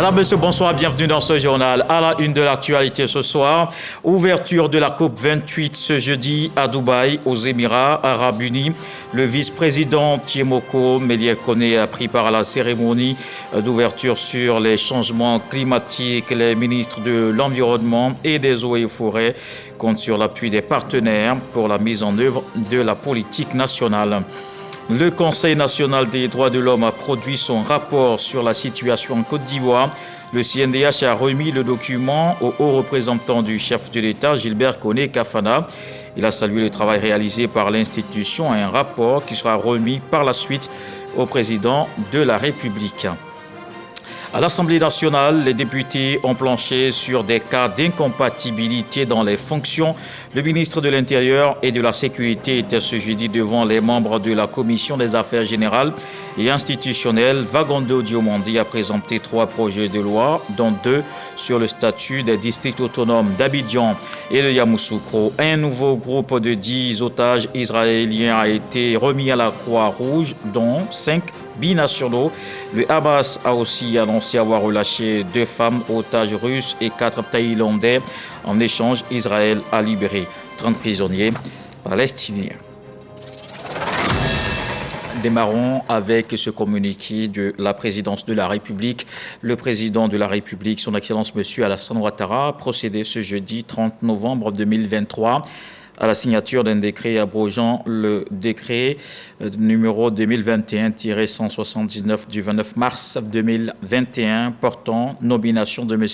Madame, Monsieur, bonsoir, bienvenue dans ce journal. À la une de l'actualité ce soir, ouverture de la COP28 ce jeudi à Dubaï, aux Émirats Arabes Unis. Le vice-président Tiemoko Meïlie a pris part à la cérémonie d'ouverture sur les changements climatiques. Les ministres de l'Environnement et des Eaux et Forêts comptent sur l'appui des partenaires pour la mise en œuvre de la politique nationale. Le Conseil national des droits de l'homme a produit son rapport sur la situation en Côte d'Ivoire. Le CNDH a remis le document au haut représentant du chef de l'État, Gilbert Koné Kafana. Il a salué le travail réalisé par l'institution et un rapport qui sera remis par la suite au président de la République. À l'Assemblée nationale, les députés ont planché sur des cas d'incompatibilité dans les fonctions. Le ministre de l'Intérieur et de la Sécurité était ce jeudi devant les membres de la Commission des Affaires générales et institutionnelles. Vagondo Diomondi a présenté 3 projets de loi, dont 2 sur le statut des districts autonomes d'Abidjan et de Yamoussoukro. Un nouveau groupe de 10 otages israéliens a été remis à la Croix-Rouge, dont 5 binationaux. Le Hamas a aussi annoncé avoir relâché 2 femmes otages russes et 4 Thaïlandais. En échange, Israël a libéré 30 prisonniers palestiniens. Démarrons avec ce communiqué de la présidence de la République. Le président de la République, son Excellence M. Alassane Ouattara, a procédé ce jeudi 30 novembre 2023 à la signature d'un décret abrogeant le décret numéro 2021-179 du 29 mars 2021 portant nomination de M.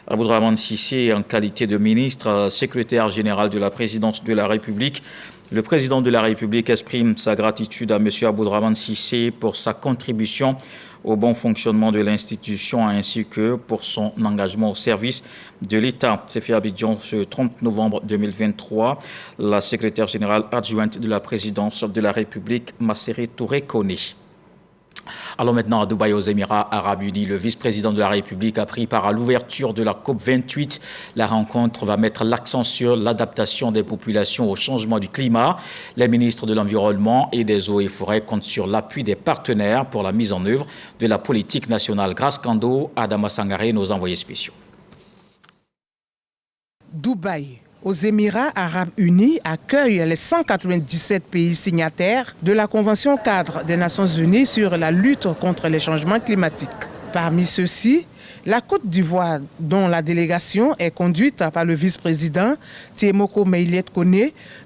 Abdourahmane Cissé en qualité de ministre secrétaire général de la présidence de la République. Le président de la République exprime sa gratitude à M. Abdourahmane Cissé pour sa contribution au bon fonctionnement de l'institution ainsi que pour son engagement au service de l'État. C'est fait à Abidjan ce 30 novembre 2023. La secrétaire générale adjointe de la présidence de la République, Masséré Touré Koné. Allons maintenant à Dubaï, aux Émirats Arabes Unis. Le vice-président de la République a pris part à l'ouverture de la COP28. La rencontre va mettre l'accent sur l'adaptation des populations au changement du climat. Les ministres de l'Environnement et des Eaux et Forêts comptent sur l'appui des partenaires pour la mise en œuvre de la politique nationale. Grâce Kando, Adama Sangaré, nos envoyés spéciaux. Dubaï. Aux Émirats Arabes Unis accueillent les 197 pays signataires de la Convention cadre des Nations Unies sur la lutte contre les changements climatiques. Parmi ceux-ci, la Côte d'Ivoire, dont la délégation est conduite par le vice-président Tiemoko Meïlie,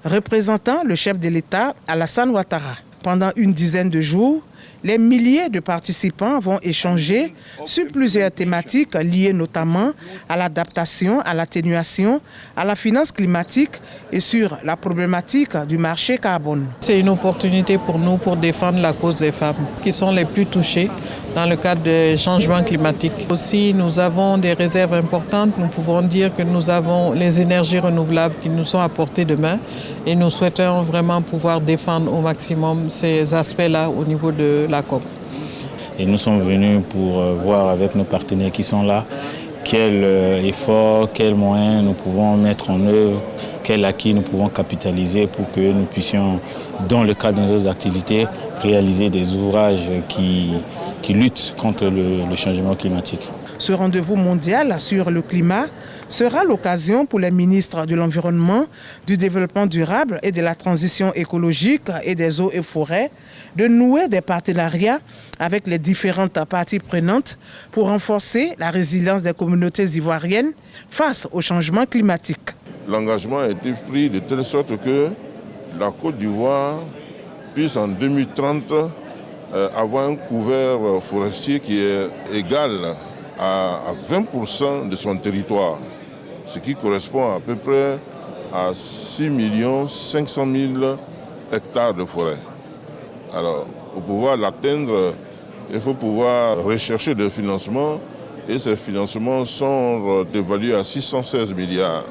représentant le chef de l'État Alassane Ouattara. Pendant une dizaine de jours, les milliers de participants vont échanger sur plusieurs thématiques liées notamment à l'adaptation, à l'atténuation, à la finance climatique et sur la problématique du marché carbone. C'est une opportunité pour nous pour défendre la cause des femmes qui sont les plus touchées dans le cadre des changements climatiques. Aussi, nous avons des réserves importantes. Nous pouvons dire que nous avons les énergies renouvelables qui nous sont à portée de main et nous souhaitons vraiment pouvoir défendre au maximum ces aspects-là au niveau de la COP. Et nous sommes venus pour voir avec nos partenaires qui sont là quel effort, quels moyens nous pouvons mettre en œuvre, quel acquis nous pouvons capitaliser pour que nous puissions, dans le cadre de nos activités, réaliser des ouvrages qui luttent contre le changement climatique. Ce rendez-vous mondial sur le climat sera l'occasion pour les ministres de l'Environnement, du Développement durable et de la transition écologique et des eaux et forêts de nouer des partenariats avec les différentes parties prenantes pour renforcer la résilience des communautés ivoiriennes face au changement climatique. L'engagement a été pris de telle sorte que la Côte d'Ivoire puisse en 2030 avoir un couvert forestier qui est égal à 20% de son territoire, ce qui correspond à peu près à 6 500 000 hectares de forêt. Alors, pour pouvoir l'atteindre, il faut pouvoir rechercher des financements et ces financements sont évalués à 616 milliards.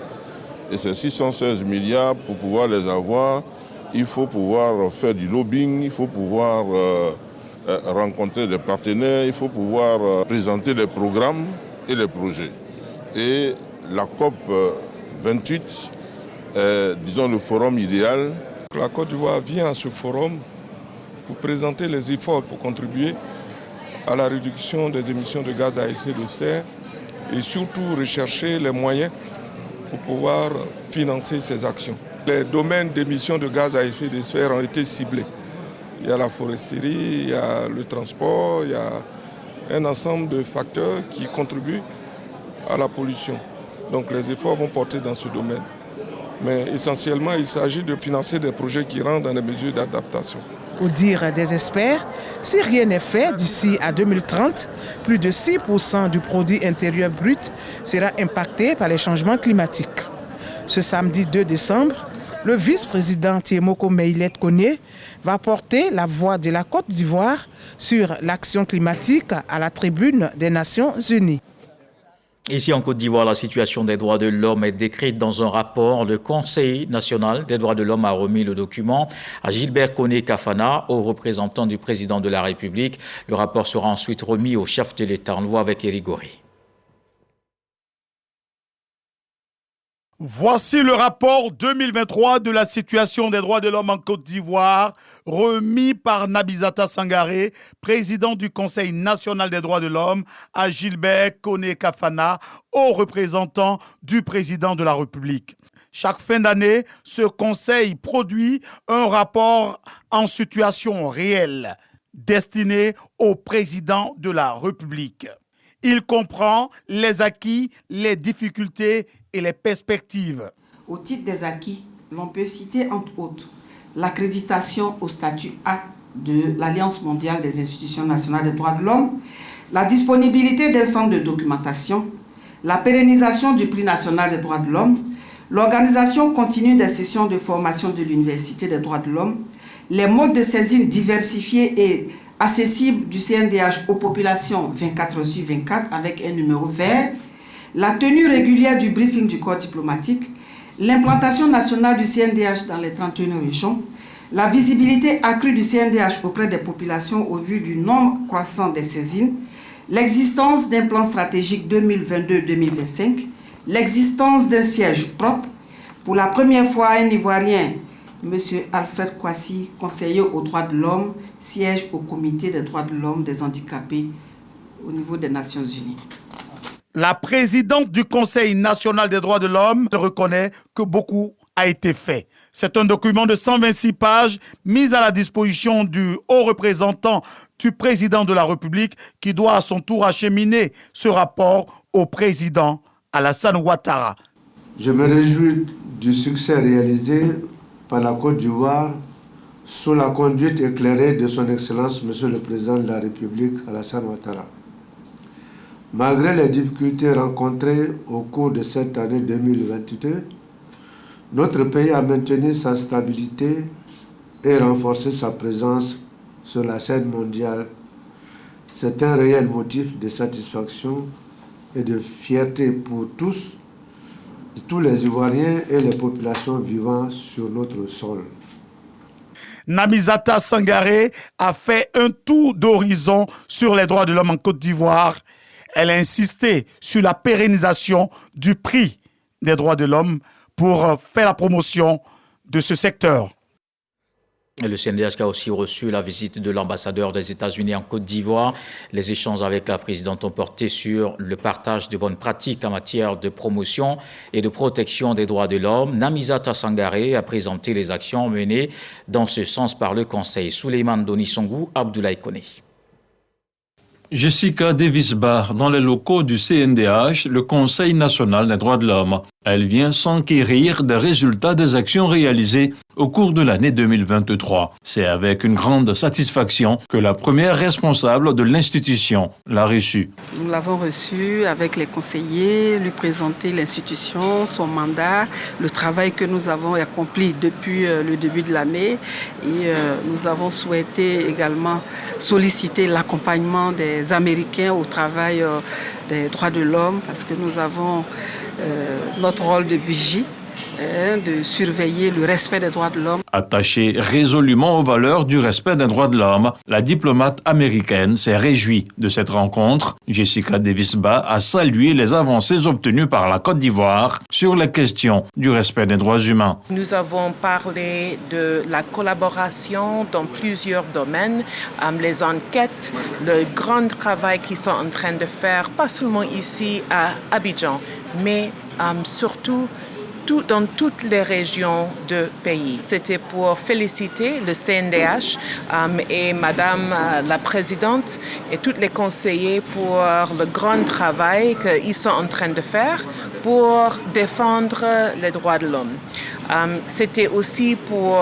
Et ces 616 milliards, pour pouvoir les avoir, il faut pouvoir faire du lobbying, il faut pouvoir rencontrer des partenaires, il faut pouvoir présenter les programmes et les projets. Et la COP 28 est, disons, le forum idéal. La Côte d'Ivoire vient à ce forum pour présenter les efforts pour contribuer à la réduction des émissions de gaz à effet de serre et surtout rechercher les moyens pour pouvoir financer ces actions. Les domaines d'émissions de gaz à effet de serre ont été ciblés. Il y a la foresterie, il y a le transport, il y a un ensemble de facteurs qui contribuent à la pollution. Donc les efforts vont porter dans ce domaine. Mais essentiellement, il s'agit de financer des projets qui rentrent dans les mesures d'adaptation. Au dire des experts, si rien n'est fait d'ici à 2030, plus de 6% du produit intérieur brut sera impacté par les changements climatiques. Ce samedi 2 décembre, le vice-président Thiemoko Meïlet Kone va porter la voix de la Côte d'Ivoire sur l'action climatique à la tribune des Nations Unies. Ici en Côte d'Ivoire, la situation des droits de l'homme est décrite dans un rapport. Le Conseil national des droits de l'homme a remis le document à Gilbert Koné Kafana, haut représentant du président de la République. Le rapport sera ensuite remis au chef de l'État. On le voit avec Éric Goré. Voici le rapport 2023 de la situation des droits de l'homme en Côte d'Ivoire, remis par Nabizata Sangaré, président du Conseil national des droits de l'homme, à Gilbert Koné Kafana, haut représentant du président de la République. Chaque fin d'année, ce conseil produit un rapport en situation réelle, destiné au président de la République. Il comprend les acquis, les difficultés et les perspectives. Au titre des acquis, l'on peut citer entre autres l'accréditation au statut A de l'Alliance mondiale des institutions nationales des droits de l'homme, la disponibilité d'un centre de documentation, la pérennisation du prix national des droits de l'homme, l'organisation continue des sessions de formation de l'Université des droits de l'homme, les modes de saisine diversifiés et accessibles du CNDH aux populations 24/24 avec un numéro vert, la tenue régulière du briefing du corps diplomatique, l'implantation nationale du CNDH dans les 31 régions, la visibilité accrue du CNDH auprès des populations au vu du nombre croissant des saisines, l'existence d'un plan stratégique 2022-2025, l'existence d'un siège propre. Pour la première fois, un Ivoirien, M. Alfred Kwasi, conseiller aux droits de l'homme, siège au comité des droits de l'homme des handicapés au niveau des Nations Unies. La présidente du Conseil national des droits de l'homme reconnaît que beaucoup a été fait. C'est un document de 126 pages mis à la disposition du haut représentant du président de la République qui doit à son tour acheminer ce rapport au président Alassane Ouattara. Je me réjouis du succès réalisé par la Côte d'Ivoire sous la conduite éclairée de son Excellence Monsieur le Président de la République Alassane Ouattara. Malgré les difficultés rencontrées au cours de cette année 2022, notre pays a maintenu sa stabilité et renforcé sa présence sur la scène mondiale. C'est un réel motif de satisfaction et de fierté pour tous les Ivoiriens et les populations vivant sur notre sol. Nabizata Sangaré a fait un tour d'horizon sur les droits de l'homme en Côte d'Ivoire. Elle a insisté sur la pérennisation du prix des droits de l'homme pour faire la promotion de ce secteur. Le CNDH a aussi reçu la visite de l'ambassadeur des États-Unis en Côte d'Ivoire. Les échanges avec la présidente ont porté sur le partage de bonnes pratiques en matière de promotion et de protection des droits de l'homme. Nabizata Sangaré a présenté les actions menées dans ce sens par le Conseil. Souleymane Donissongou, Abdoulaye Koné. Jessica Davis-Barr, dans les locaux du CNDH, le Conseil national des droits de l'homme. Elle vient s'enquérir des résultats des actions réalisées au cours de l'année 2023. C'est avec une grande satisfaction que la première responsable de l'institution l'a reçue. Nous l'avons reçu avec les conseillers, lui présenter l'institution, son mandat, le travail que nous avons accompli depuis le début de l'année. Et nous avons souhaité également solliciter l'accompagnement des Américains au travail des droits de l'homme parce que nous avons notre rôle de vigie de surveiller le respect des droits de l'homme. Attachée résolument aux valeurs du respect des droits de l'homme, la diplomate américaine s'est réjouie de cette rencontre. Jessica Davis-Ba a salué les avancées obtenues par la Côte d'Ivoire sur les questions du respect des droits humains. Nous avons parlé de la collaboration dans plusieurs domaines, les enquêtes, le grand travail qu'ils sont en train de faire, pas seulement ici à Abidjan, mais surtout dans toutes les régions du pays. C'était pour féliciter le CNDH et Madame la Présidente et tous les conseillers pour le grand travail qu'ils sont en train de faire pour défendre les droits de l'homme. C'était aussi pour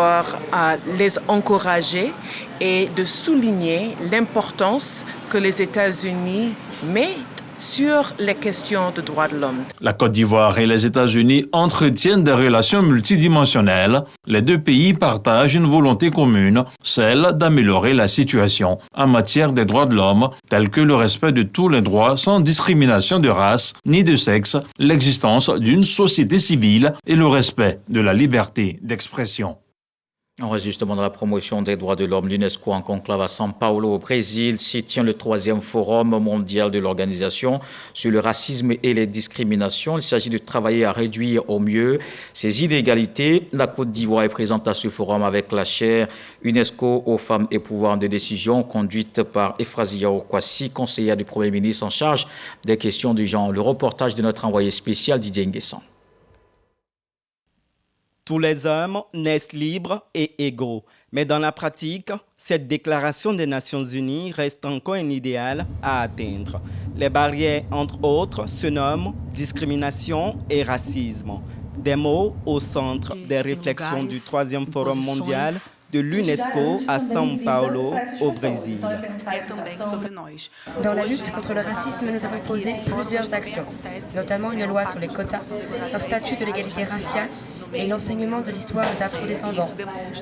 les encourager et de souligner l'importance que les États-Unis mettent sur les questions de droits de l'homme. La Côte d'Ivoire et les États-Unis entretiennent des relations multidimensionnelles. Les deux pays partagent une volonté commune, celle d'améliorer la situation en matière des droits de l'homme, tels que le respect de tous les droits sans discrimination de race ni de sexe, l'existence d'une société civile et le respect de la liberté d'expression. En reste justement dans la promotion des droits de l'homme, l'UNESCO en conclave à São Paulo au Brésil s'y tient le 3e forum mondial de l'organisation sur le racisme et les discriminations. Il s'agit de travailler à réduire au mieux ces inégalités. La Côte d'Ivoire est présente à ce forum avec la chaire UNESCO aux femmes et pouvoirs de décision conduite par Euphrasia Okwasi, conseillère du Premier ministre en charge des questions du genre. Le reportage de notre envoyé spécial Didier Nguessan. Tous les hommes naissent libres et égaux. Mais dans la pratique, cette déclaration des Nations Unies reste encore un idéal à atteindre. Les barrières, entre autres, se nomment discrimination et racisme. Des mots au centre des réflexions du 3e Forum mondial de l'UNESCO à São Paulo, au Brésil. Dans la lutte contre le racisme, nous avons posé plusieurs actions, notamment une loi sur les quotas, un statut de l'égalité raciale et l'enseignement de l'histoire des afrodescendants,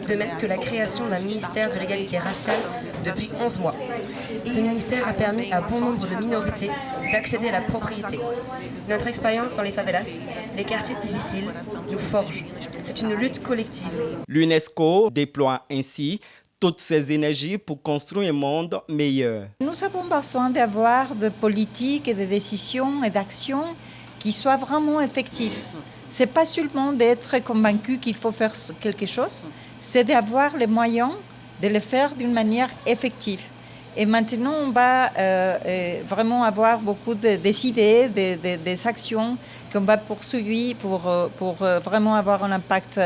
de même que la création d'un ministère de l'égalité raciale depuis 11 mois. Ce ministère a permis à bon nombre de minorités d'accéder à la propriété. Notre expérience dans les favelas, les quartiers difficiles, nous forge. C'est une lutte collective. L'UNESCO déploie ainsi toutes ses énergies pour construire un monde meilleur. Nous avons besoin d'avoir des politiques et des décisions et d'actions qui soient vraiment effectives. Ce n'est pas seulement d'être convaincu qu'il faut faire quelque chose, c'est d'avoir les moyens de le faire d'une manière effective. Et maintenant, on va vraiment avoir beaucoup des idées, des actions qu'on va poursuivre pour vraiment avoir un impact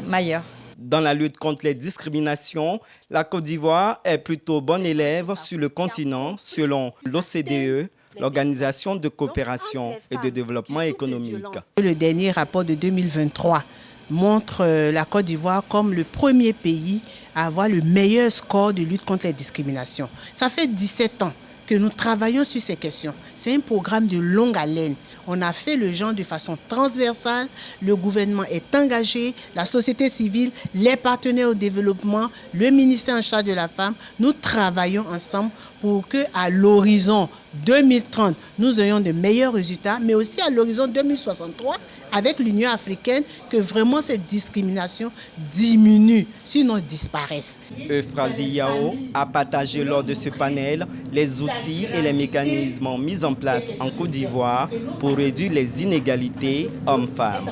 meilleur. Dans la lutte contre les discriminations, la Côte d'Ivoire est plutôt bonne élève sur le continent, selon l'OCDE, l'Organisation de coopération et de développement économique. Le dernier rapport de 2023 montre la Côte d'Ivoire comme le premier pays à avoir le meilleur score de lutte contre les discriminations. Ça fait 17 ans que nous travaillons sur ces questions. C'est un programme de longue haleine. On a fait le genre de façon transversale. Le gouvernement est engagé, la société civile, les partenaires au développement, le ministère en charge de la femme. Nous travaillons ensemble pour qu'à l'horizon 2030, nous ayons de meilleurs résultats, mais aussi à l'horizon 2063, avec l'Union africaine, que vraiment cette discrimination diminue, sinon disparaisse. Euphrasia a partagé lors de ce panel les outils et les mécanismes mis en place en Côte d'Ivoire pour réduire les inégalités hommes-femmes.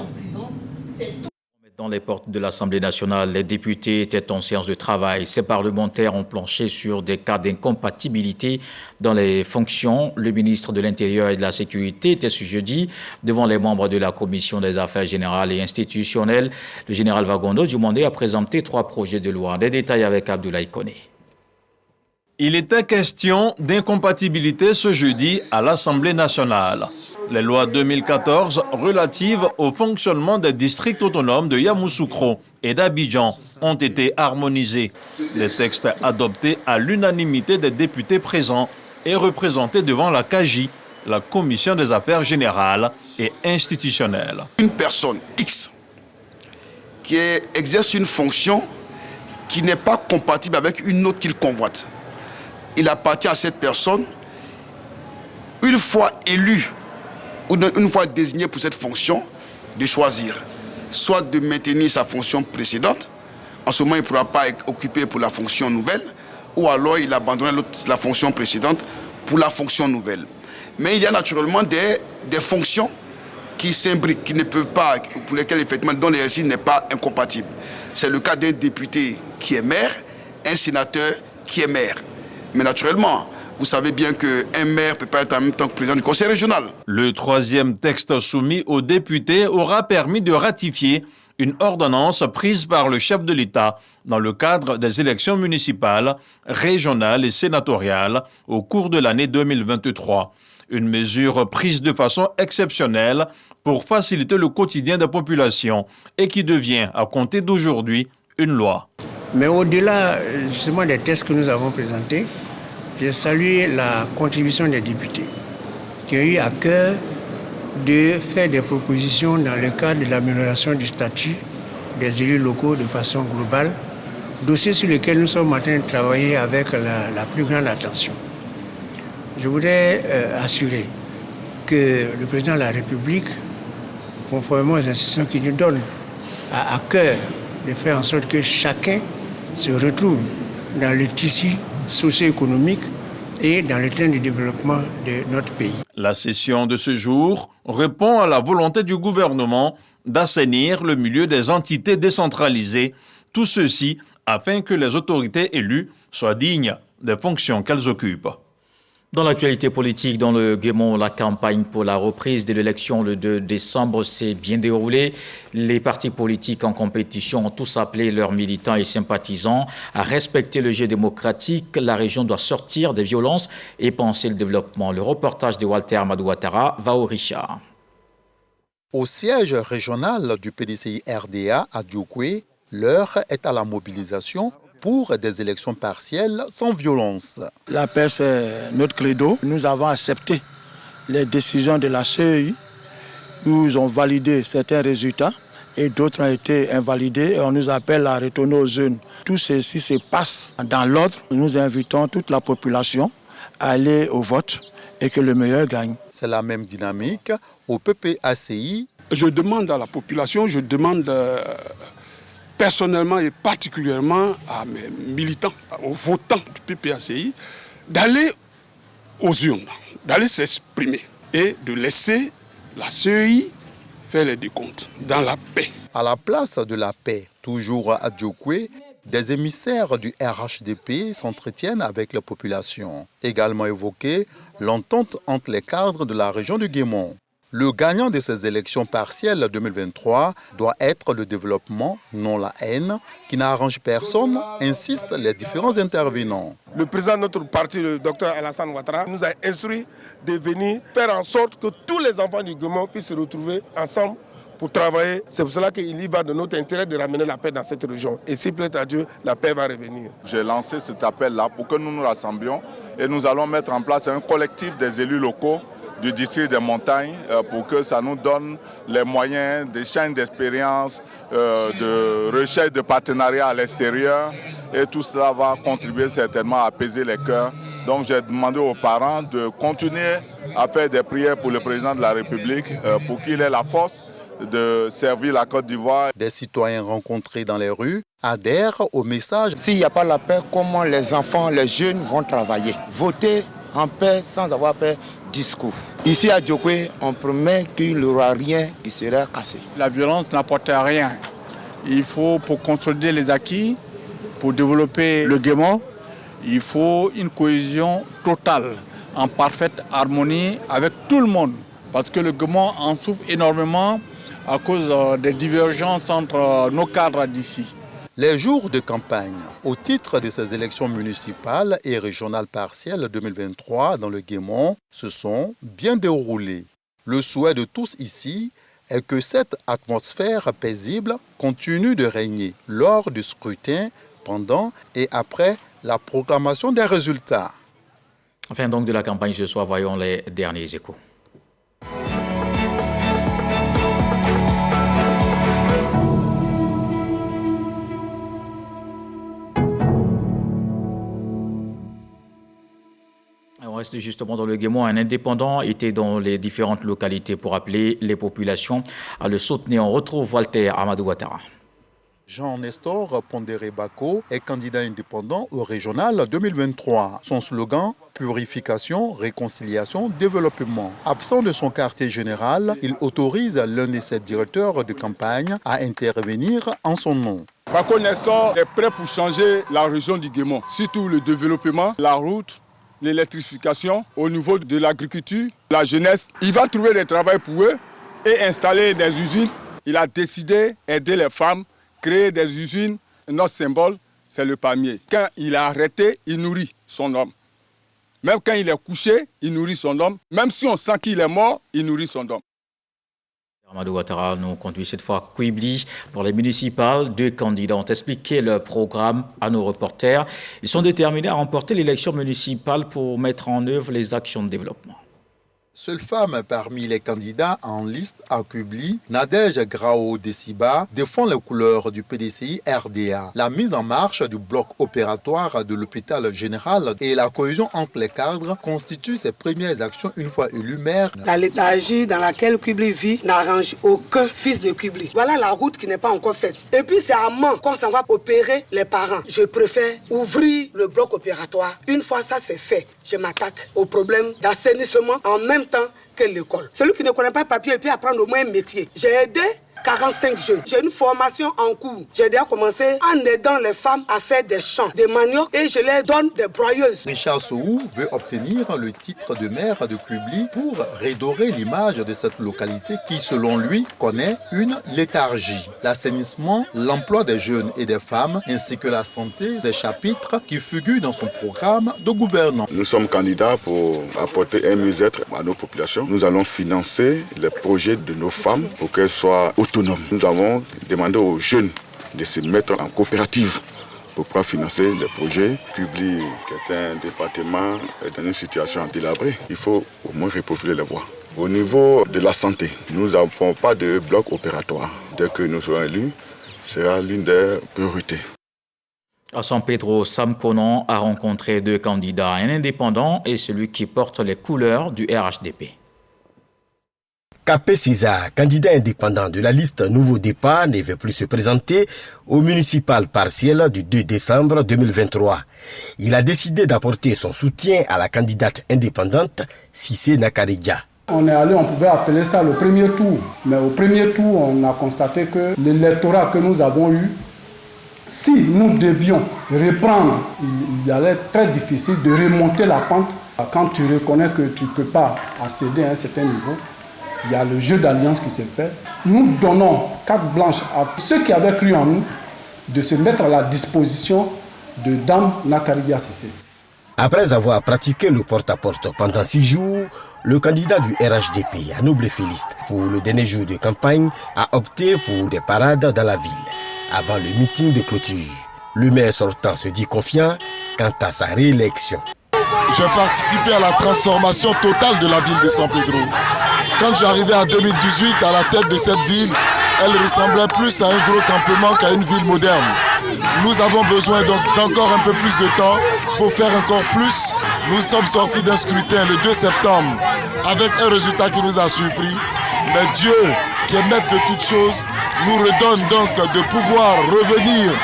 Dans les portes de l'Assemblée nationale, les députés étaient en séance de travail. Ces parlementaires ont planché sur des cas d'incompatibilité dans les fonctions. Le ministre de l'Intérieur et de la Sécurité était ce jeudi devant les membres de la Commission des affaires générales et institutionnelles. Le général Wagondo Dumondé a présenté 3 projets de loi. Des détails avec Abdoulaye Koné. Il était question d'incompatibilité ce jeudi à l'Assemblée nationale. Les lois 2014 relatives au fonctionnement des districts autonomes de Yamoussoukro et d'Abidjan ont été harmonisées. Les textes adoptés à l'unanimité des députés présents et représentés devant la CAGI, la Commission des affaires générales et institutionnelles. Une personne X qui exerce une fonction qui n'est pas compatible avec une autre qu'il convoite. Il appartient à cette personne, une fois élu ou une fois désigné pour cette fonction, de choisir. soit de maintenir sa fonction précédente. En ce moment, il ne pourra pas occuper pour la fonction nouvelle, ou alors il abandonnera la fonction précédente pour la fonction nouvelle. Mais il y a naturellement des fonctions qui s'imbriquent, qui ne peuvent pas, pour lesquelles effectivement, dont l'exercice n'est pas incompatible. C'est le cas d'un député qui est maire, un sénateur qui est maire. Mais naturellement, vous savez bien qu'un maire ne peut pas être en même temps que président du conseil régional. Le troisième texte soumis aux députés aura permis de ratifier une ordonnance prise par le chef de l'État dans le cadre des élections municipales, régionales et sénatoriales au cours de l'année 2023. Une mesure prise de façon exceptionnelle pour faciliter le quotidien des populations et qui devient, à compter d'aujourd'hui, une loi. Mais au-delà justement des textes que nous avons présentés, j'ai salué la contribution des députés qui ont eu à cœur de faire des propositions dans le cadre de l'amélioration du statut des élus locaux de façon globale, dossier sur lequel nous sommes en train de travailler avec la plus grande attention. Je voudrais assurer que le président de la République, conformément aux instructions qu'il nous donne, a à cœur de faire en sorte que chacun se retrouve dans le tissu socio-économique et dans le train du développement de notre pays. La session de ce jour répond à la volonté du gouvernement d'assainir le milieu des entités décentralisées, tout ceci afin que les autorités élues soient dignes des fonctions qu'elles occupent. Dans l'actualité politique, dans le Guémont, la campagne pour la reprise de l'élection le 2 décembre s'est bien déroulée. Les partis politiques en compétition ont tous appelé leurs militants et sympathisants à respecter le jeu démocratique. La région doit sortir des violences et penser le développement. Le reportage de Walter Amadou Ouattara va au Richard. Au siège régional du PDCI RDA à Diokwe, l'heure est à la mobilisation pour des élections partielles sans violence. La paix, c'est notre credo. Nous avons accepté les décisions de la CEI. Nous avons validé certains résultats et d'autres ont été invalidés et on nous appelle à retourner aux urnes. Tout ceci se passe dans l'ordre. Nous invitons toute la population à aller au vote et que le meilleur gagne. C'est la même dynamique au PPACI. Je demande à la population, je demande personnellement et particulièrement à mes militants, aux votants du PPACI, d'aller aux urnes, d'aller s'exprimer et de laisser la CEI faire les décomptes dans la paix. À la place de la paix, toujours à Diokwe, des émissaires du RHDP s'entretiennent avec la population. Également évoqué l'entente entre les cadres de la région du Guémont. Le gagnant de ces élections partielles 2023 doit être le développement, non la haine, qui n'arrange personne, insistent les différents intervenants. Le président de notre parti, le docteur Alassane Ouattara, nous a instruit de venir faire en sorte que tous les enfants du Guémont puissent se retrouver ensemble pour travailler. C'est pour cela qu'il y va de notre intérêt de ramener la paix dans cette région. Et s'il plaît à Dieu, la paix va revenir. J'ai lancé cet appel-là pour que nous nous rassemblions et nous allons mettre en place un collectif des élus locaux du district des montagnes pour que ça nous donne les moyens d'échange d'expérience, de recherche de partenariat à l'extérieur et tout ça va contribuer certainement à apaiser les cœurs. Donc j'ai demandé aux parents de continuer à faire des prières pour le président de la République pour qu'il ait la force de servir la Côte d'Ivoire. Des citoyens rencontrés dans les rues adhèrent au message. S'il n'y a pas la paix, comment les enfants, les jeunes vont travailler? Voter en paix sans avoir fait discours. Ici à Diokwe, on promet qu'il n'y aura rien qui sera cassé. La violence n'apporte rien. Il faut, pour consolider les acquis, pour développer le Guémont, il faut une cohésion totale, en parfaite harmonie avec tout le monde. Parce que le Guémont en souffre énormément à cause des divergences entre nos cadres d'ici. Les jours de campagne au titre de ces élections municipales et régionales partielles 2023 dans le Guémont se sont bien déroulés. Le souhait de tous ici est que cette atmosphère paisible continue de régner lors du scrutin, pendant et après la proclamation des résultats. Fin donc de la campagne ce soir, voyons les derniers échos. place justement dans le Guémon, un indépendant était dans les différentes localités pour appeler les populations à le soutenir. On retrouve Walter Amadou Ouattara. Jean-Nestor Pondéré-Bako est candidat indépendant au régional 2023. Son slogan, purification, réconciliation, développement. Absent de son quartier général, il autorise l'un de ses directeurs de campagne à intervenir en son nom. Bako Nestor est prêt pour changer la région du Guémon, surtout le développement, la route, l'électrification, au niveau de l'agriculture, la jeunesse. Il va trouver des travail pour eux et installer des usines. Il a décidé d'aider les femmes, créer des usines. Notre symbole, c'est le palmier. Quand il a arrêté, il nourrit son homme. Même quand il est couché, il nourrit son homme. Même si on sent qu'il est mort, il nourrit son homme. Amadou Ouattara nous conduit cette fois à Kouibli pour les municipales. 2 candidats ont expliqué leur programme à nos reporters. Ils sont déterminés à remporter l'élection municipale pour mettre en œuvre les actions de développement. Seule femme parmi les candidats en liste à Kouibli, Nadège Grao-Dessiba défend les couleurs du PDCI RDA. La mise en marche du bloc opératoire de l'hôpital général et la cohésion entre les cadres constituent ses premières actions une fois élu maire. La léthargie dans laquelle Kouibli vit n'arrange aucun fils de Kouibli. Voilà la route qui n'est pas encore faite. Et puis c'est à Mans qu'on s'en va opérer les parents. Je préfère ouvrir le bloc opératoire. Une fois ça c'est fait, je m'attaque au problème d'assainissement en même temps que l'école. Celui qui ne connaît pas le papier, il peut apprendre au moins un métier. J'ai aidé 45 jeunes. J'ai une formation en cours. J'ai déjà commencé en aidant les femmes à faire des champs, des maniocs et je leur donne des broyeuses. Richard Sohou veut obtenir le titre de maire de Kouibli pour redorer l'image de cette localité qui, selon lui, connaît une léthargie. L'assainissement, l'emploi des jeunes et des femmes ainsi que la santé des chapitres qui figurent dans son programme de gouvernance. Nous sommes candidats pour apporter un mieux-être à nos populations. Nous allons financer les projets de nos femmes pour qu'elles soient autonomes. Nous avons demandé aux jeunes de se mettre en coopérative pour pouvoir financer les projets. Kouibli, qui est un département dans une situation délabrée, il faut au moins reprofiler les voies. Au niveau de la santé, nous n'avons pas de bloc opératoire. Dès que nous serons élus, ce sera l'une des priorités. À San Pedro, Sam Konon a rencontré 2 candidats, un indépendant et celui qui porte les couleurs du RHDP. Capé César, candidat indépendant de la liste Nouveau Départ, ne veut plus se présenter au municipal partiel du 2 décembre 2023. Il a décidé d'apporter son soutien à la candidate indépendante Cissé Nakaridja. On est allé, on pouvait appeler ça le premier tour. Mais au premier tour, on a constaté que l'électorat que nous avons eu, si nous devions reprendre, il allait être très difficile de remonter la pente. Quand tu reconnais que tu ne peux pas accéder à un certain niveau, il y a le jeu d'alliance qui s'est fait. Nous donnons carte blanche à ceux qui avaient cru en nous de se mettre à la disposition de Dame Nakaridja Cissé. Après avoir pratiqué le porte-à-porte pendant 6 jours, le candidat du RHDP, Anoble Féliste, pour le dernier jour de campagne, a opté pour des parades dans la ville. Avant le meeting de clôture, le maire sortant se dit confiant quant à sa réélection. J'ai participé à la transformation totale de la ville de San Pedro. Quand j'arrivais en 2018 à la tête de cette ville, elle ressemblait plus à un gros campement qu'à une ville moderne. Nous avons besoin donc d'encore un peu plus de temps pour faire encore plus. Nous sommes sortis d'un scrutin le 2 septembre avec un résultat qui nous a surpris. Mais Dieu, qui est maître de toutes choses, nous redonne donc de pouvoir revenir.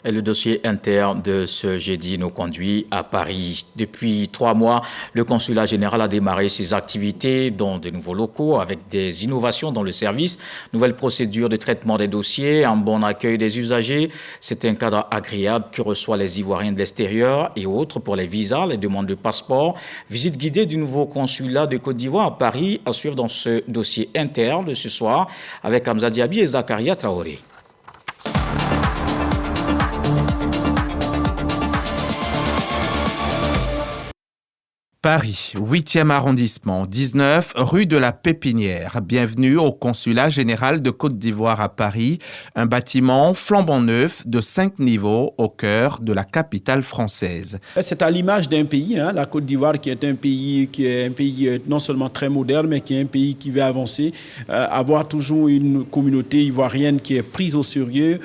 Et le dossier interne de ce jeudi nous conduit à Paris. Depuis 3 mois, le consulat général a démarré ses activités dans de nouveaux locaux avec des innovations dans le service, nouvelles procédures de traitement des dossiers, un bon accueil des usagers. C'est un cadre agréable que reçoit les Ivoiriens de l'extérieur et autres pour les visas, les demandes de passeport. Visite guidée du nouveau consulat de Côte d'Ivoire à Paris à suivre dans ce dossier interne de ce soir avec Hamza Diaby et Zakaria Traoré. Paris, 8e arrondissement, 19 rue de la Pépinière. Bienvenue au Consulat général de Côte d'Ivoire à Paris, un bâtiment flambant neuf de 5 niveaux au cœur de la capitale française. C'est à l'image d'un pays, la Côte d'Ivoire qui est un pays non seulement très moderne, mais qui est un pays qui veut avancer, avoir toujours une communauté ivoirienne qui est prise au sérieux,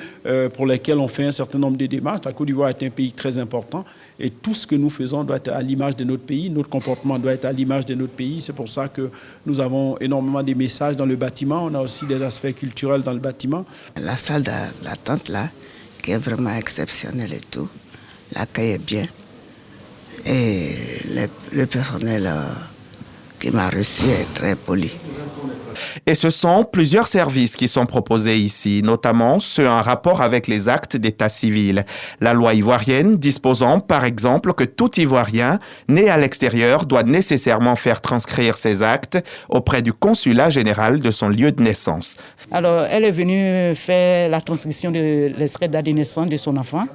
pour laquelle on fait un certain nombre de démarches. La Côte d'Ivoire est un pays très important. Et tout ce que nous faisons doit être à l'image de notre pays. Notre comportement doit être à l'image de notre pays. C'est pour ça que nous avons énormément de messages dans le bâtiment. On a aussi des aspects culturels dans le bâtiment. La salle d'attente là, qui est vraiment exceptionnelle et tout. L'accueil est bien. Et le personnel qui m'a reçu est très poli. Et ce sont plusieurs services qui sont proposés ici, notamment ceux en rapport avec les actes d'état civil. La loi ivoirienne disposant, par exemple, que tout Ivoirien né à l'extérieur doit nécessairement faire transcrire ses actes auprès du consulat général de son lieu de naissance. Alors, elle est venue faire la transcription de l'extrait de naissance de son enfant,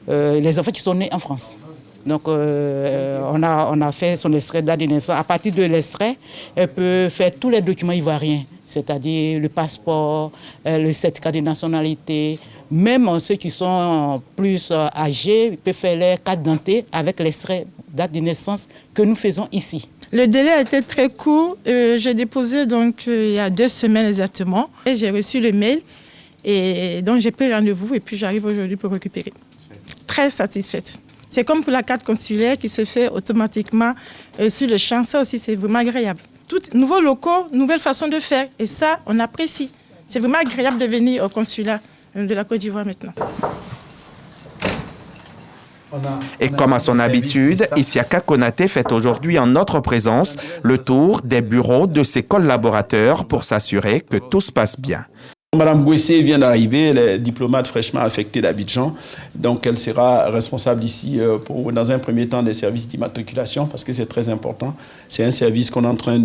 les enfants qui sont nés en France. Donc, on a fait son extrait de naissance. À partir de l'extrait, elle peut faire tous les documents ivoiriens, c'est-à-dire le passeport, le certificat de nationalité. Même ceux qui sont plus âgés peuvent faire leur carte d'identité avec l'extrait de naissance que nous faisons ici. Le délai a été très court. J'ai déposé donc, il y a 2 semaines exactement. Et j'ai reçu le mail. Et donc, j'ai pris rendez-vous et puis j'arrive aujourd'hui pour récupérer. Très satisfaite. C'est comme pour la carte consulaire qui se fait automatiquement sur le champ. Ça aussi, c'est vraiment agréable. Nouveaux locaux, nouvelle façon de faire. Et ça, on apprécie. C'est vraiment agréable de venir au consulat de la Côte d'Ivoire maintenant. Et comme à son habitude, Isiaka Konaté fait aujourd'hui en notre présence le tour des bureaux de ses collaborateurs pour s'assurer que tout se passe bien. Madame Gouessé vient d'arriver, elle est diplomate fraîchement affectée d'Abidjan. Donc elle sera responsable ici dans un premier temps des services d'immatriculation parce que c'est très important. C'est un service qu'on est en train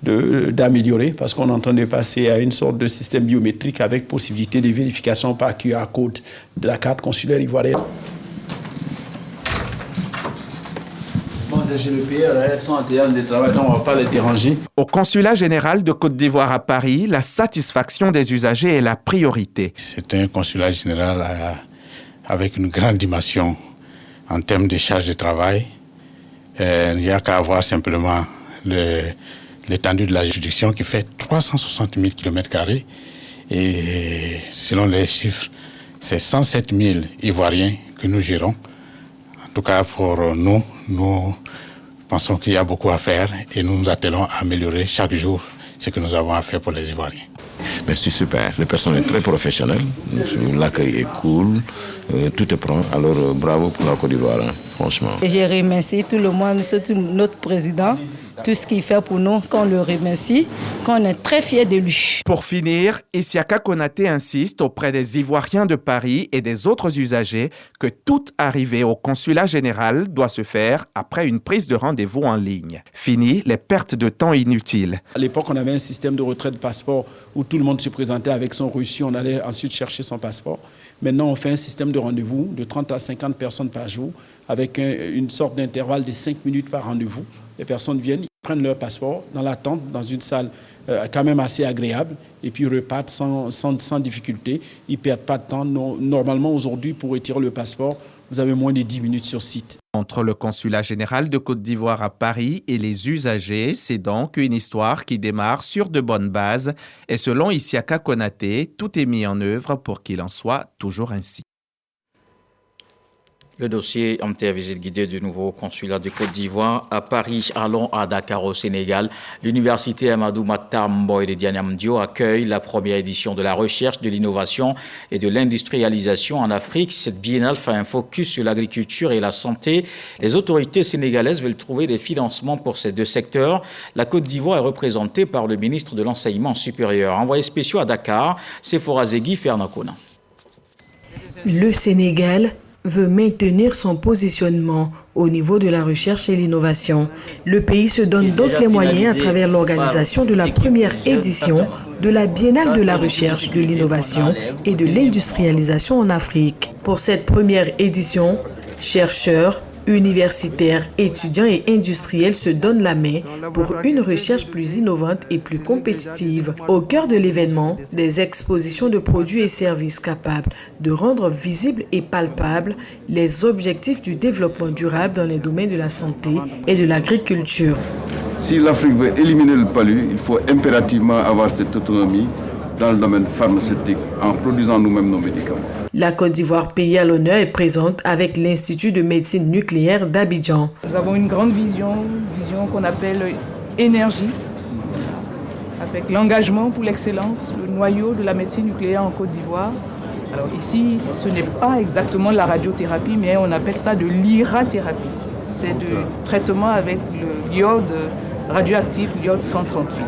d'améliorer parce qu'on est en train de passer à une sorte de système biométrique avec possibilité de vérification par QR code de la carte consulaire ivoirienne. Chez le PR, elles sont en terrain de travail, donc on ne va pas les déranger. Au consulat général de Côte d'Ivoire à Paris, la satisfaction des usagers est la priorité. C'est un consulat général avec une grande dimension en termes de charge de travail. Il n'y a qu'à avoir simplement l'étendue de la juridiction qui fait 360 000 km². Et selon les chiffres, c'est 107 000 Ivoiriens que nous gérons. En tout cas, pour nous pensons qu'il y a beaucoup à faire et nous nous attelons à améliorer chaque jour ce que nous avons à faire pour les Ivoiriens. Merci, super. Le personnel est très professionnel. L'accueil est cool. Tout est prêt. Alors, bravo pour la Côte d'Ivoire, hein, franchement. Et je remercie tout le monde, surtout notre président, tout ce qu'il fait pour nous, qu'on le remercie, qu'on est très fiers de lui. Pour finir, Isiaka Konaté insiste auprès des Ivoiriens de Paris et des autres usagers que toute arrivée au consulat général doit se faire après une prise de rendez-vous en ligne. Fini les pertes de temps inutiles. À l'époque, on avait un système de retrait de passeport où tout le monde se présentait avec son reçu, on allait ensuite chercher son passeport. Maintenant, on fait un système de rendez-vous de 30 à 50 personnes par jour avec une sorte d'intervalle de 5 minutes par rendez-vous. Les personnes viennent, ils prennent leur passeport dans l'attente, dans une salle quand même assez agréable, et puis repartent sans difficulté. Ils ne perdent pas de temps. Normalement, aujourd'hui, pour retirer le passeport, vous avez moins de 10 minutes sur site. Entre le consulat général de Côte d'Ivoire à Paris et les usagers, c'est donc une histoire qui démarre sur de bonnes bases. Et selon Isiaka Konaté, tout est mis en œuvre pour qu'il en soit toujours ainsi. Le dossier visite guidée du nouveau consulat de Côte d'Ivoire à Paris. Allons à Dakar au Sénégal. L'université Amadou Mahtar Mboye de Dianamdio accueille la première édition de la recherche, de l'innovation et de l'industrialisation en Afrique. Cette biennale fait un focus sur l'agriculture et la santé. Les autorités sénégalaises veulent trouver des financements pour ces deux secteurs. La Côte d'Ivoire est représentée par le ministre de l'Enseignement supérieur. Envoyé spécial à Dakar, Sephora Zegui Fernakona. Le Sénégal veut maintenir son positionnement au niveau de la recherche et l'innovation. Le pays se donne donc les moyens à travers l'organisation de la première édition de la Biennale de la recherche, de l'innovation et de l'industrialisation en Afrique. Pour cette première édition, chercheurs, universitaires, étudiants et industriels se donnent la main pour une recherche plus innovante et plus compétitive. Au cœur de l'événement, des expositions de produits et services capables de rendre visibles et palpables les objectifs du développement durable dans les domaines de la santé et de l'agriculture. Si l'Afrique veut éliminer le palu, il faut impérativement avoir cette autonomie dans le domaine pharmaceutique en produisant nous-mêmes nos médicaments. La Côte d'Ivoire, pays à l'honneur, est présente avec l'Institut de médecine nucléaire d'Abidjan. Nous avons une grande vision qu'on appelle énergie, avec l'engagement pour l'excellence, le noyau de la médecine nucléaire en Côte d'Ivoire. Alors ici, ce n'est pas exactement la radiothérapie, mais on appelle ça de l'irathérapie. C'est du traitement avec le iode radioactif, l'iode 138.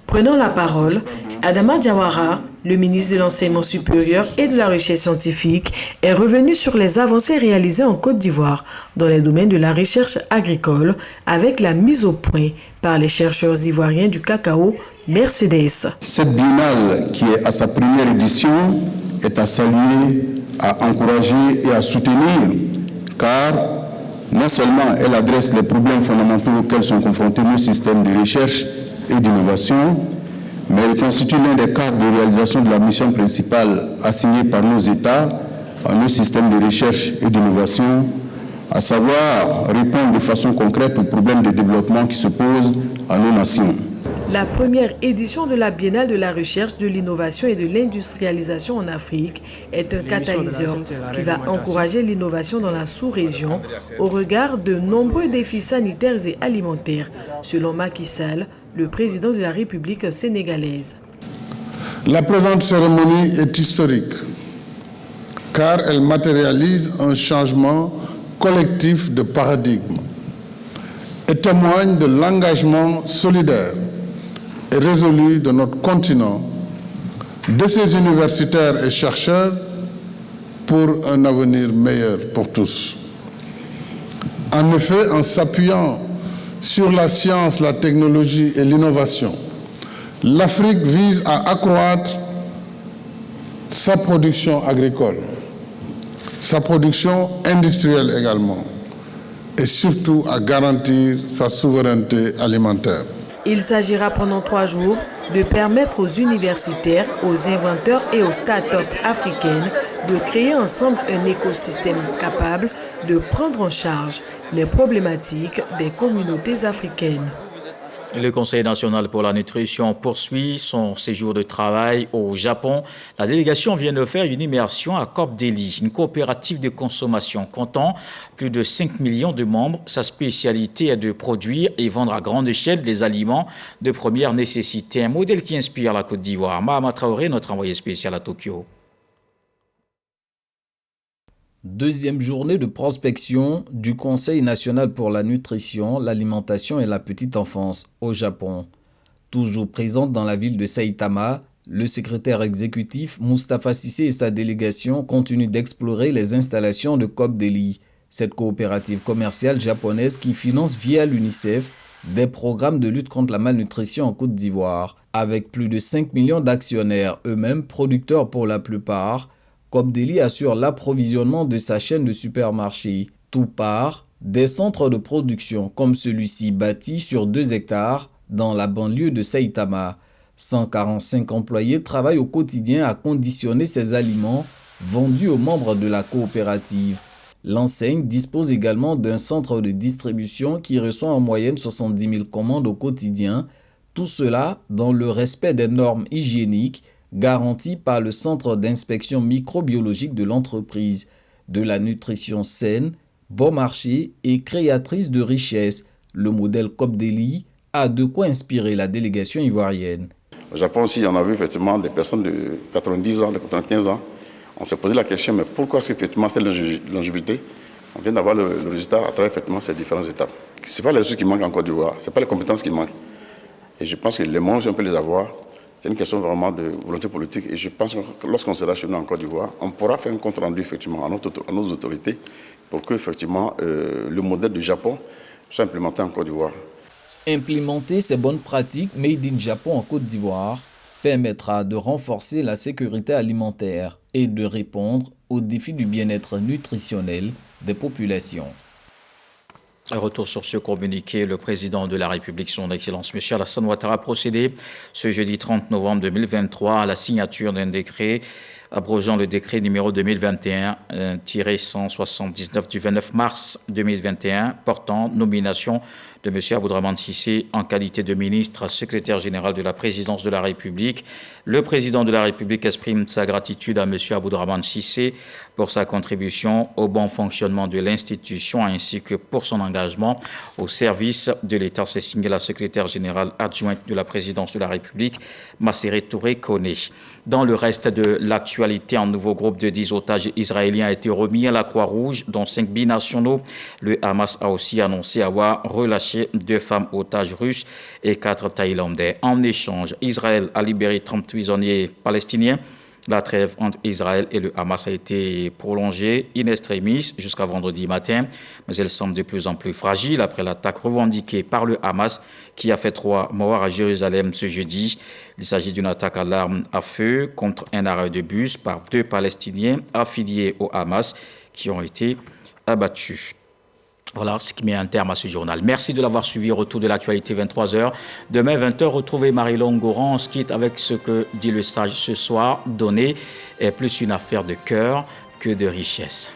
Prenant la parole, Adama Diawara, le ministre de l'Enseignement supérieur et de la Recherche scientifique, est revenu sur les avancées réalisées en Côte d'Ivoire dans les domaines de la recherche agricole avec la mise au point par les chercheurs ivoiriens du cacao Mercedes. Cette biennale, qui est à sa première édition, est à saluer, à encourager et à soutenir, car non seulement elle adresse les problèmes fondamentaux auxquels sont confrontés nos systèmes de recherche et d'innovation, mais elle constitue l'un des cadres de réalisation de la mission principale assignée par nos États à nos systèmes de recherche et d'innovation, à savoir répondre de façon concrète aux problèmes de développement qui se posent à nos nations. La première édition de la Biennale de la recherche, de l'innovation et de l'industrialisation en Afrique est un catalyseur qui va encourager l'innovation dans la sous-région au regard de nombreux défis sanitaires et alimentaires, selon Macky Sall, le président de la République sénégalaise. La présente cérémonie est historique car elle matérialise un changement collectif de paradigme et témoigne de l'engagement solidaire et résolu de notre continent, de ses universitaires et chercheurs pour un avenir meilleur pour tous. En effet, en s'appuyant sur la science, la technologie et l'innovation, l'Afrique vise à accroître sa production agricole, sa production industrielle également, et surtout à garantir sa souveraineté alimentaire. Il s'agira pendant 3 jours de permettre aux universitaires, aux inventeurs et aux start-up africaines de créer ensemble un écosystème capable de prendre en charge les problématiques des communautés africaines. Le Conseil national pour la nutrition poursuit son séjour de travail au Japon. La délégation vient de faire une immersion à Cop Deli, une coopérative de consommation comptant plus de 5 millions de membres. Sa spécialité est de produire et vendre à grande échelle des aliments de première nécessité. Un modèle qui inspire la Côte d'Ivoire. Mahama Traoré, notre envoyé spécial à Tokyo. Deuxième journée de prospection du Conseil national pour la nutrition, l'alimentation et la petite enfance au Japon. Toujours présente dans la ville de Saitama, le secrétaire exécutif Moustapha Cissé et sa délégation continuent d'explorer les installations de Cop Deli, cette coopérative commerciale japonaise qui finance via l'UNICEF des programmes de lutte contre la malnutrition en Côte d'Ivoire. Avec plus de 5 millions d'actionnaires, eux-mêmes producteurs pour la plupart, Cop Deli assure l'approvisionnement de sa chaîne de supermarchés. Tout part des centres de production comme celui-ci bâti sur 2 hectares dans la banlieue de Saitama. 145 employés travaillent au quotidien à conditionner ces aliments vendus aux membres de la coopérative. L'enseigne dispose également d'un centre de distribution qui reçoit en moyenne 70 000 commandes au quotidien. Tout cela dans le respect des normes hygiéniques garantie par le Centre d'inspection microbiologique de l'entreprise, de la nutrition saine, bon marché et créatrice de richesse. Le modèle Cop Deli a de quoi inspirer la délégation ivoirienne. Au Japon aussi, on a vu effectivement des personnes de 90 ans, de 95 ans. On s'est posé la question, mais pourquoi est-ce qu'effectivement cette longévité, on vient d'avoir le résultat à travers effectivement ces différentes étapes. Ce n'est pas les ressources qui manquent en Côte d'Ivoire, ce n'est pas les compétences qui manquent. Et je pense que les moyens, si on peut les avoir, c'est une question vraiment de volonté politique. Et je pense que lorsqu'on sera chez nous en Côte d'Ivoire, on pourra faire un compte rendu effectivement à nos autorités pour que effectivement le modèle du Japon soit implémenté en Côte d'Ivoire. Implémenter ces bonnes pratiques made in Japon en Côte d'Ivoire permettra de renforcer la sécurité alimentaire et de répondre aux défis du bien-être nutritionnel des populations. Retour sur ce communiqué, le président de la République, son Excellence M. Alassane Ouattara, a procédé ce jeudi 30 novembre 2023 à la signature d'un décret abrogeant le décret numéro 2021-179 du 29 mars 2021 portant nomination de M. Aboudrahmane Cissé en qualité de ministre secrétaire général de la présidence de la République. Le président de la République exprime sa gratitude à M. Aboudrahmane Cissé pour sa contribution au bon fonctionnement de l'institution ainsi que pour son engagement au service de l'État. C'est signé la secrétaire générale adjointe de la présidence de la République, Masséré Touré Koné. Dans le reste de l'actualité, un nouveau groupe de 10 otages israéliens a été remis à la Croix-Rouge, dont 5 binationaux. Le Hamas a aussi annoncé avoir relâché 2 femmes otages russes et 4 Thaïlandais. En échange, Israël a libéré 30 prisonniers palestiniens. La trêve entre Israël et le Hamas a été prolongée in extremis jusqu'à vendredi matin, mais elle semble de plus en plus fragile après l'attaque revendiquée par le Hamas qui a fait 3 morts à Jérusalem ce jeudi. Il s'agit d'une attaque à l'arme à feu contre un arrêt de bus par 2 Palestiniens affiliés au Hamas qui ont été abattus. Voilà ce qui met un terme à ce journal. Merci de l'avoir suivi. Retour de l'actualité 23h. Demain 20h, retrouvez Marie-Laure Goran. On se quitte avec ce que dit le sage ce soir. Donner est plus une affaire de cœur que de richesse.